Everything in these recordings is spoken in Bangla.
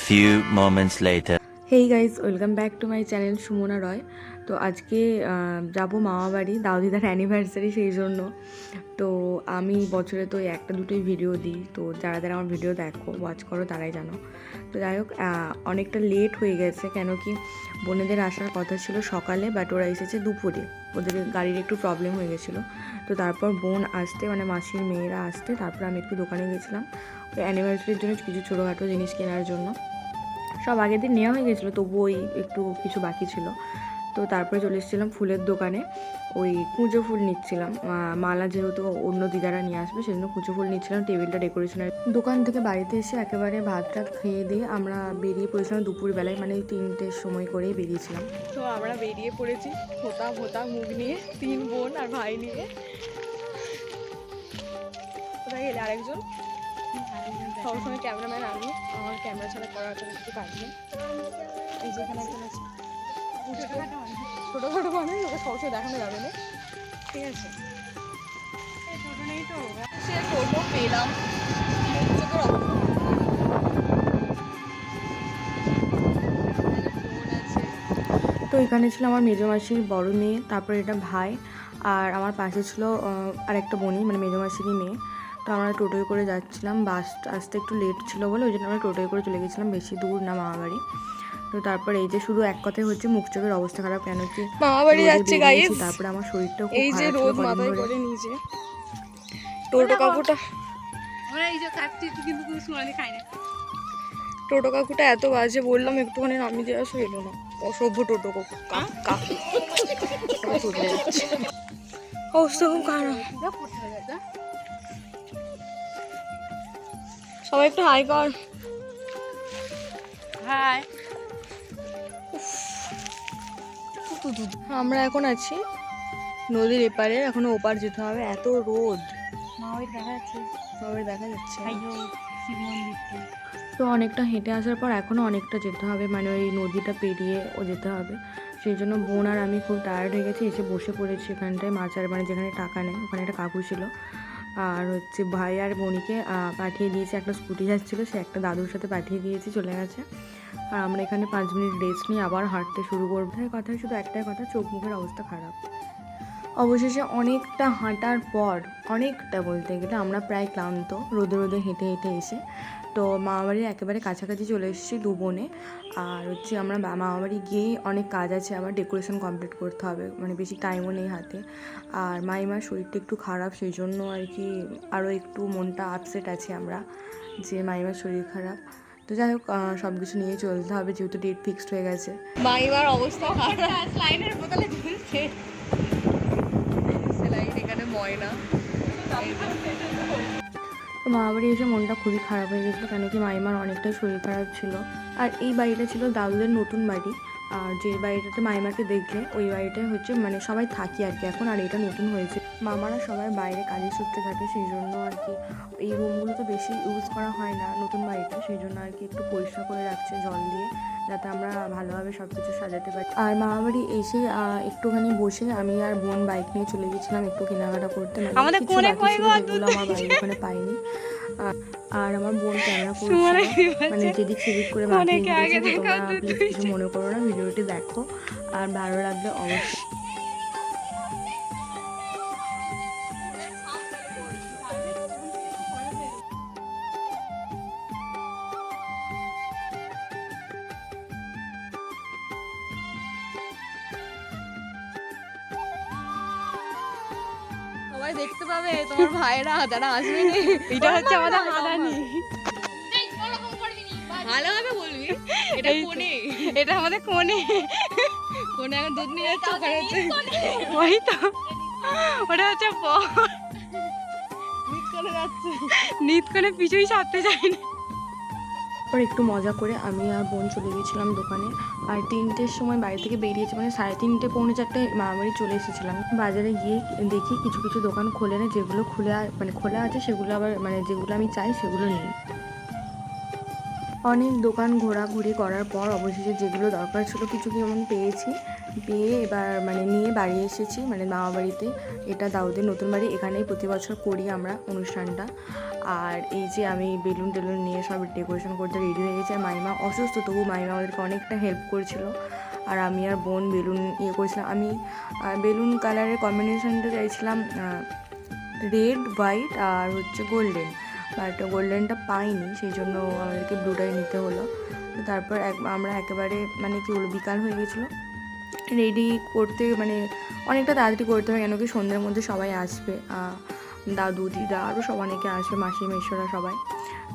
few moments later. Hey guys, welcome back to my channel Sumana Roy. তো আজকে যাব মামাবাড়ি, দাউদিদার অ্যানিভার্সারি, সেই জন্য। তো আমি বছরে তো একটা দুটোই ভিডিও দিই, তো যারা যারা আমার ভিডিও দেখো, ওয়াচ করো, তারাই জানো। তো যাই হোক, অনেকটা লেট হয়ে গেছে, কেন কি বোনেদের আসার কথা ছিল সকালে, বাট ওরা এসেছে দুপুরে। ওদের গাড়ির একটু প্রবলেম হয়ে গেছিলো। তো তারপর বোন আসতে, মানে মাসির মেয়েরা আসতে, তারপর আমি একটু দোকানে গেছিলাম ওই অ্যানিভার্সারির জন্য কিছু ছোটোখাটো জিনিস কেনার জন্য। সব আগের দিন নেওয়া হয়ে গেছিলো, তবুও ওই একটু কিছু বাকি ছিল। তো তারপরে চলে এসেছিলাম ফুলের দোকানে, ওই কুঁজো ফুল নিচ্ছিলাম। মালা যেহেতু অন্য দিদারা নিয়ে আসবে, সেজন্য কুঁজো ফুল নিচ্ছিলাম টেবিলটা ডেকোরেশনের। দোকান থেকে বাড়িতে এসে একেবারে ভাত টাত খেয়ে দিয়ে আমরা বেরিয়ে পড়েছিলাম দুপুরবেলায়, মানে 3টের সময় করেই বেরিয়েছিলাম। তো আমরা বেরিয়ে পড়েছি ভোতা ভোতা মুখ নিয়ে, 3 বোন আর ভাই নিয়ে। কোথায় গেলে আরেকজন? সবসময় ক্যামেরাম্যান আমি, আমার ক্যামেরা ছাড়া করার কোনো কিছু কাজ নেই। এই যে এখানে একজন আছে, ছোটোখাটো মানুষ, ওকে সবসময় দেখানো যাবে না, ঠিক আছে? সে টোটো পেলাম, তো এখানে ছিল আমার মেজো মাসির বড় মেয়ে, তারপরে এটা ভাই, আর আমার পাশে ছিল আরেকটা বোনই, মানে মেজো মাসিরই মেয়ে। তো আমরা টোটোয় করে যাচ্ছিলাম, বাস আসতে একটু লেট ছিল বলে ওই জন্য আমরা টোটোয় করে চলে গেছিলাম, বেশি দূর না মামাবাড়ি। তো তারপরে এই যে শুধু এক কথাই হচ্ছে মুখ চোখের অবস্থা খারাপ, কেন কি মামাবাড়ি যাচ্ছে গাইস। তারপরে আমার শরীরটাও খুব খারাপ ছিল, এই যে রোদ মাথায় করে নিয়েছে টোটো কাকুটা। আমরা এই যে কাকটি কিন্তু কোনো সুনানি খাই না। টোটো কাকুটা এত বাজে, বললাম একটুখানি নামিয়ে দিয়ে আসো, এলো না। অসভ্য টোটো কাকু, কাকু চলে যাচ্ছে, অবস্থা খুব খারাপ। সবাই একটু হাই কর। হাই। আমরা এখন আছি নদীর এপারে, এখনো ওপার যেতে হবে, এত রোদ। দেখা যাচ্ছে তো অনেকটা হেঁটে আসার পর এখনও অনেকটা যেতে হবে, মানে ওই নদীটা পেরিয়ে যেতে হবে। সেই জন্য বোন আর আমি খুব টায়ার্ড হয়ে গেছি, এসে বসে পড়েছি এখানটায় মাচার, মানে যেখানে টাকা নেই ওখানে একটা কাকু ছিল। আর হচ্ছে ভাই আর বোনিকে পাঠিয়ে দিয়েছে, একটা স্কুটি যাচ্ছিলো, সে একটা দাদুর সাথে পাঠিয়ে দিয়েছি, চলে গেছে। আর আমরা এখানে 5 মিনিট রেস্ট নিয়ে আবার হাঁটতে শুরু করবো। কথায় শুধু একটাই কথা, চোখ মুখের অবস্থা খারাপ। অবশেষে অনেকটা হাঁটার পর, অনেকটা বলতে গেলে আমরা প্রায় ক্লান্ত, রোদে রোদে হেঁটে হেঁটে এসে তো মামাবাড়ির একেবারে কাছাকাছি চলে এসেছি দু বোনে। আর হচ্ছে আমরা মামাবাড়ি গিয়েই অনেক কাজ আছে, আবার ডেকোরেশন কমপ্লিট করতে হবে, মানে বেশি টাইমও নেই হাতে। আর মাইমার শরীরটা একটু খারাপ, সেই জন্য আর কি আরও একটু মনটা আপসেট আছে আমরা, যে মাইমার শরীর খারাপ। তো যাই হোক, সব কিছু নিয়ে চলতে হবে, যেহেতু ডেট ফিক্সড হয়ে গেছে। মাইমার অবস্থা খারাপ, লাইনের বোতলে ঝুলছে সেলাইন, এখানে ময়না। তো মামাবাড়ি এসে মনটা খুবই খারাপ হয়ে গেছিলো, কেন কি মাইমার অনেকটাই শরীর খারাপ ছিল। আর এই বাড়িটা ছিল দাদুদের নতুন বাড়ি, আর যে বাড়িটাতে মাইমাকে দেখলে ওই বাড়িটায় হচ্ছে মানে সবাই থাকি আর কি এখন, আর এটা নতুন হয়েছে। মামারা সবাই বাইরে কাজের সূত্রে থাকে, সেই জন্য আর কি এই রুমগুলো তো বেশি ইউজ করা হয় না নতুন বাড়িটা, সেই জন্য আর কি একটু পরিষ্কার করে রাখছে জল দিয়ে, যাতে আমরা ভালোভাবে সব কিছু সাজাতে পারি। আর মামাবাড়ি এসে একটুখানি বসে আমি আর বোন বাইক নিয়ে চলে গেছিলাম একটু কেনাকাটা করতে, মানে কিছু বাকি ছিল যেগুলো আমার বাড়ির ওখানে পাইনি। আর আমার বোন ক্যামেরা করছিল, মানে যেদিক সেদিক করে মাখিয়ে দিয়েছে। তোমরা প্লিজ কিছু মনে করো না, ভিডিওটি দেখো, আর ভালো লাগলে অবশ্যই। সবাই দেখতে পাবে, তোমার ভাইরা যারা আসবে, এটা হচ্ছে আমাদের হাদানি। ভালোভাবে বলবি, এটা কোনে, এটা আমাদের কোনে। কোনে এখন দুধ নিয়ে যাচ্ছে, ওখানে হচ্ছে ওই তো, ওটা হচ্ছে নিত করে যাচ্ছে, নিত করে পিছুই ছাড়তে চায় না। পর একটু মজা করে আমি আর বোন চলে গিয়েছিলাম দোকানে, আর 3টের সময় বাড়ি থেকে বেরিয়েছি, মানে 3:30 পৌনে 4টায় মামাবাড়ি চলে এসেছিলাম। বাজারে গিয়ে দেখি কিছু কিছু দোকান খোলে না, যেগুলো খোলা আছে সেগুলো আবার, মানে যেগুলো আমি চাই সেগুলো নেই। অনেক দোকান ঘোরাঘুরি করার পর অবশেষে যেগুলো দরকার ছিল কিছু কেমন পেয়েছি, পেয়ে এবার নিয়ে বাড়ি এসেছি, মামা বাড়িতে। এটা দাউদের নতুন বাড়ি, এখানেই প্রতি বছর করি আমরা অনুষ্ঠানটা। আর এই যে আমি বেলুন টেলুন নিয়ে সব ডেকোরেশন করতে রেডি হয়ে গেছি। আর মাইমা অসুস্থ, তবু মাইমা আমাদেরকে অনেকটা হেল্প করেছিল। আর আমি আর বোন বেলুন করেছিলাম। আমি বেলুন কালারের কম্বিনেশনটা চাইছিলাম রেড, হোয়াইট আর গোল্ডেন, বাট গোল্ডেনটা পাইনি, সেই জন্য আমাদেরকে ব্লুটাই নিতে হলো। তো তারপর আমরা একেবারে কি বলবো, বিকাল হয়ে গেছিলো রেডি করতে, অনেকটা তাড়াতাড়ি করতে হবে, কেন কি সন্ধ্যের মধ্যে সবাই আসবে, দাদু দিদা আরও সব অনেকে আসবে, মাসি মেশোরা সবাই।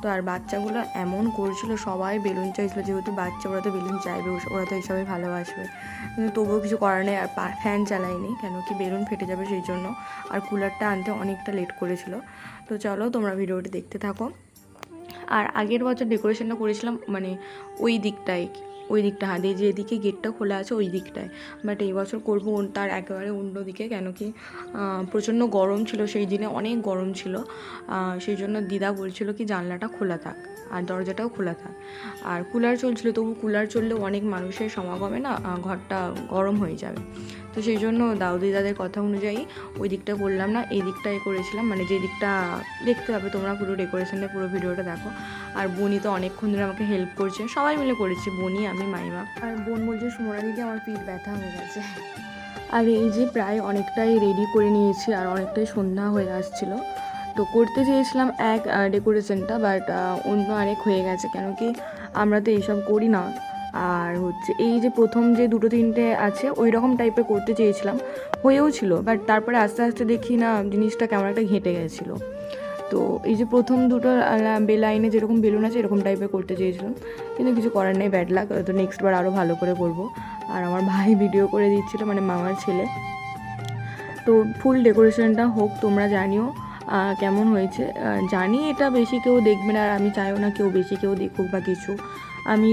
তো আর বাচ্চাগুলো এমন করছিল, সবাই বেলুন চাইছিলো, যেহেতু বাচ্চা ওরা তো বেলুন চাইবে, ওরা তো এইসবই ভালোবাসবে। কিন্তু তবুও কিছু করার নেই। আর ফ্যান চালাইনি, কেন কি বেলুন ফেটে যাবে সেই জন্য। আর কুলারটা আনতে অনেকটা লেট করেছিল। তো চলো তোমরা ভিডিওটি দেখতে থাকো। আর আগের বছর ডেকোরেশনটা করেছিলাম ওই দিকটা হ্যাঁ, যেদিকে গেটটা খোলা আছে ওই দিকটায়, বাট এই বছর করবো তার একেবারে অন্য দিকে, কেন কি প্রচণ্ড গরম ছিল সেই দিনে, অনেক গরম ছিল। সেই জন্য দিদা বলছিল কি জানলাটা খোলা থাক আর দরজাটাও খোলা থাক। আর কুলার চলছিল, তবু কুলার চললেও অনেক মানুষের সমাগমে না ঘরটা গরম হয়ে যাবে। তো সেই জন্য দিদাদের কথা অনুযায়ী ওই দিকটা করলাম না, এই দিকটাই করেছিলাম, যে দিকটা দেখতে পাবে তোমরা পুরো ডেকোরেশনের পুরো ভিডিওটা দেখো। আর বোনই তো অনেকক্ষণ ধরে আমাকে হেল্প করছে, সবাই মিলে করেছি, বোনই আমি মাইমা। আর বোন বলছে সুমনা দিদি আমার পিঠ ব্যথা হয়ে গেছে। আর এই যে প্রায় অনেকটাই রেডি করে নিয়েছি, আর অনেকটাই সন্ধ্যা হয়ে আসছিলো। তো করতে চেয়েছিলাম এক ডেকোরেশনটা, বাট অন্য আরেক হয়ে গেছে, কেন কি আমরা তো এইসব করি না। আর এই যে প্রথম যে 2-3টে আছে ওই রকম টাইপের করতে চেয়েছিলাম, হয়েও ছিল, বাট তারপরে আস্তে আস্তে দেখি না জিনিসটা কেমন একটা ঘেঁটে গেছিলো। তো এই যে প্রথম দুটো লাইনে যেরকম বেলুন আছে এরকম টাইপের করতে চেয়েছিলাম, কিন্তু কিছু করার নেই, ব্যাড লাক। তো নেক্সট বার আরও ভালো করে করব। আর আমার ভাই ভিডিও করে দিচ্ছিলো, মামার ছেলে। তো ফুল ডেকোরেশনটা হোক, তোমরা জানিও কেমন হয়েছে। জানি এটা বেশি কেউ দেখবে না, আর আমি চাইও না বেশি কেউ দেখুক বা কিছু। আমি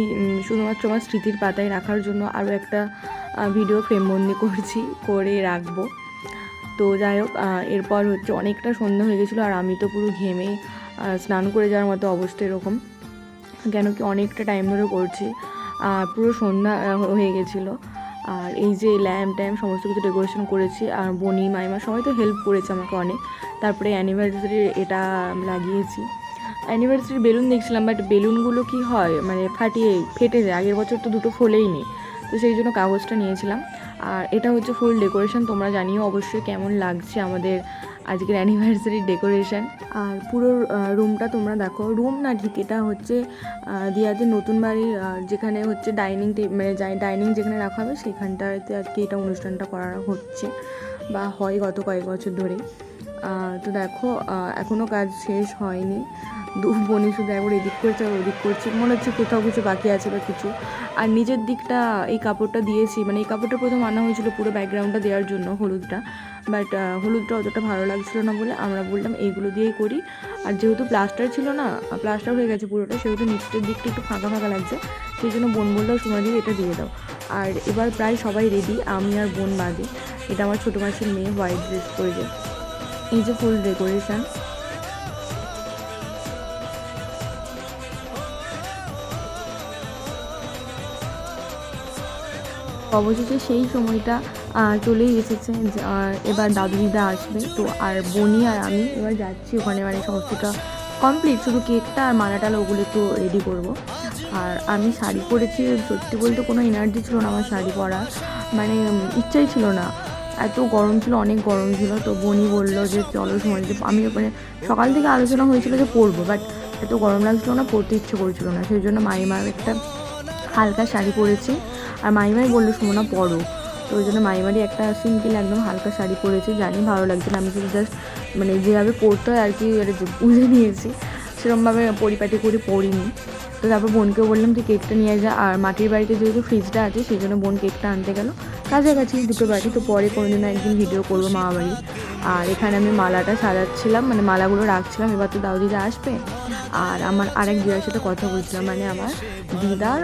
শুধুমাত্র আমার স্মৃতির পাতায় রাখার জন্য আরও একটা ভিডিও ফ্রেমবন্দি করে রাখবো। তো যাই হোক, এরপর অনেকটা সন্ধ্যা হয়ে গেছিলো, আর আমি তো পুরো ঘেমে স্নান করে যাওয়ার মতো অবস্থা এরকম, কেন কি অনেকটা টাইম ধরে করছি, পুরো সন্ধ্যা হয়ে গেছিলো। আর এই যে ল্যাম্প সমস্ত কিছু ডেকোরেশন করেছি, আর বনি মাইমা সবাই তো হেল্প করেছে আমাকে অনেক। তারপরে অ্যানিভার্সারির এটা লাগিয়েছি, অ্যানিভার্সারির বেলুন দেখছিলাম, বাট বেলুনগুলো কি হয় ফেটে যায়, আগের বছর তো দুটো ফোলেই নি, তো সেই জন্য কাগজটা নিয়েছিলাম। আর এটা ফুল ডেকোরেশন, তোমরা জানিও অবশ্যই কেমন লাগছে আমাদের আজকের অ্যানিভার্সারির ডেকোরেশন। আর পুরো রুমটা তোমরা দেখো, রুম না ঠিক, এটা দিয়াদের নতুন বাড়ির যেখানে ডাইনিং ডাইনিং যেখানে রাখা হবে সেখানটাতে আজকে এটা অনুষ্ঠানটা করা হচ্ছে বা হয় গত কয়েক বছর ধরেই। তো দেখো এখনও কাজ শেষ হয়নি, বোনি শুধু একবার এদিক করছে আর ওদিক করছে, মনে হচ্ছে কোথাও কিছু বাকি আছে বা কিছু। আর নিচের দিকটা এই কাপড়টা দিয়েছি, এই কাপড়টা প্রথম আনা হয়েছিল পুরো ব্যাকগ্রাউন্ডটা দেওয়ার জন্য, হলুদটা, বাট হলুদটা অতটা ভালো লাগছিল না বলে আমরা বললাম এইগুলো দিয়েই করি। আর যেহেতু প্লাস্টার ছিল না, প্লাস্টার হয়ে গেছে পুরোটা, সেহেতু নিচের দিকটা একটু ফাঁকা ফাঁকা লাগছে, সেই জন্য বোন বললেও সময় দিয়ে এটা দিয়ে দাও। আর এবার প্রায় সবাই রেডি, আমি আর বোন বাদে। এটা আমার ছোটো মাসির মেয়ে, হোয়াইট ড্রেস পরে। এই যে ফুল ডেকোরেশন। অবশেষে সেই সময়টা চলেই এসেছে, এবার দাদু দিদা আসবে। তো আর বনি আর আমি এবার যাচ্ছি ওখানে, সমস্তটা কমপ্লিট, শুধু কেকটা আর মালাটালা ওগুলো একটু রেডি করব। আর আমি শাড়ি পরেছি, সত্যি বলতে কোনো এনার্জি ছিল না আমার শাড়ি পরার, ইচ্ছাই ছিল না, এত গরম ছিল, অনেক গরম ছিল। তো বনি বললো যে চলো সময়, আমি সকাল থেকে আলোচনা হয়েছিল যে পরবো, বাট এত গরম লাগছিলো না, পরতে ইচ্ছে করছিল না, সেই জন্য মাইমার একটা হালকা শাড়ি পরেছি। আর মাইমাই বললো সুমনা পরো, তো ওই জন্য মাইমারই একটা সিম্পল একদম হালকা শাড়ি পরেছি। জানি ভালো লাগছে না, আমি শুধু জাস্ট যেভাবে পরতে হয় আর কি বুঝে নিয়েছি, সেরকমভাবে পরিপাটি করে পরিনি। তো তারপর বোনকেও বললাম যে কেকটা নিয়ে যা, আর মাটির বাড়িতে যেহেতু ফ্রিজটা আছে সেই জন্য বোন কেকটা আনতে গেল, কাছাকাছি দুটো বাড়ি। তো পরে কোনোদিন একদিন ভিডিও করবো মামা বাড়ি। আর এখানে আমি মালাটা সাজাচ্ছিলাম, মালাগুলো রাখছিলাম, এবার তো দাও দিদা আসবে। আর আমার আরেক দিদার সাথে কথা বলছিলাম, আমার দিদার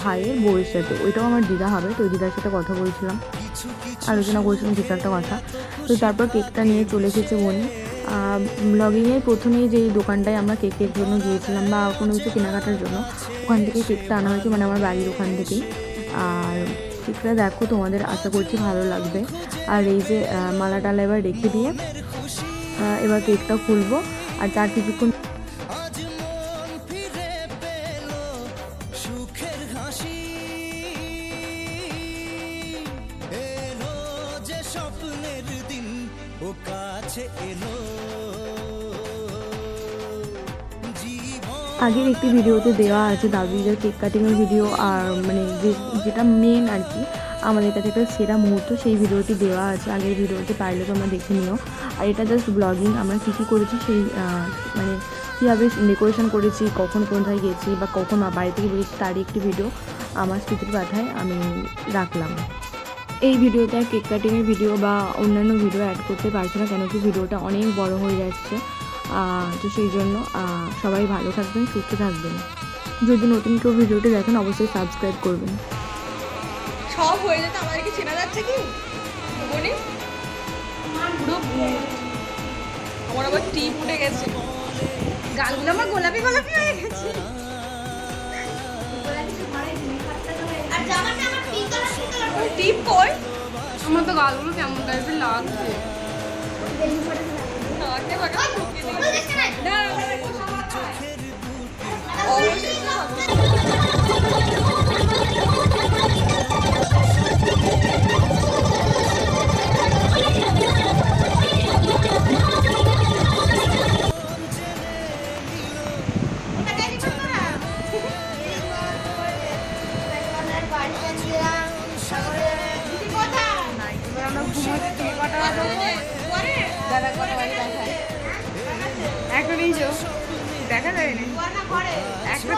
ভাইয়ের বউয়ের সাথে, ওইটাও আমার দিদা হবে, তো ওই দিদার সাথে কথা বলছিলাম, আলোচনা করছিলাম কিছু একটা কথা। তো তারপর কেকটা নিয়ে চলে এসেছে বোন। ব্লগিংয়ের প্রথমেই যেই দোকানটায় আমরা কেকের জন্য গিয়েছিলাম বা কোনো কিছু কেনাকাটার জন্য, ওখান থেকেই কেকটা আনা হয়েছে, মানে আমার বাড়ির ওখান থেকেই। আর কেকটা দেখো, তোমাদের আশা করছি ভালো লাগবে। আর এই যে মালা টালা এবার রেখে দিয়ে এবার কেকটা খুলবো। আর তার কিছুক্ষণ আগের একটি ভিডিওতে দেওয়া আছে দাদুদের কেক কাটিংয়ের ভিডিও, আর মানে যেটা মেন আর কি আমাদের কাছে একটা সেরা মুহূর্ত, সেই ভিডিওটি দেওয়া আছে আগের ভিডিওতে, পারলে তোমরা দেখে নিও। আর এটা জাস্ট ব্লগিং, আমরা কী কী করেছি সেই মানে কীভাবে ডেকোরেশন করেছি, কখন কোথায় গেছি বা কখন বাড়ি থেকে বেরিয়েছি তারই একটি ভিডিও আমার স্মৃতির পাঠায় আমি রাখলাম। এই ভিডিওতে কেক কাটিংয়ের ভিডিও বা অন্যান্য ভিডিও অ্যাড করতে পারছি না, কেন কি ভিডিওটা অনেক বড় হয়ে যাচ্ছে। তো সেই জন্য সবাই ভালো থাকবেন, সুস্থ থাকবেন। যদি নতুন কেউ ভিডিওটি দেখেন অবশ্যই সাবস্ক্রাইব করবেন। সব হয়ে যেত, আমাদেরকে চেনা যাচ্ছে কি বলি, আমার আবার টিপ উঠে গেছে, গালগুলো আমার গোলাপি গোলাপি হয়ে গেছে। টিপ কই, আমার তো গালগুলো কেমন টাইপের লাগছে। এখন এই দেখা যায় না একটা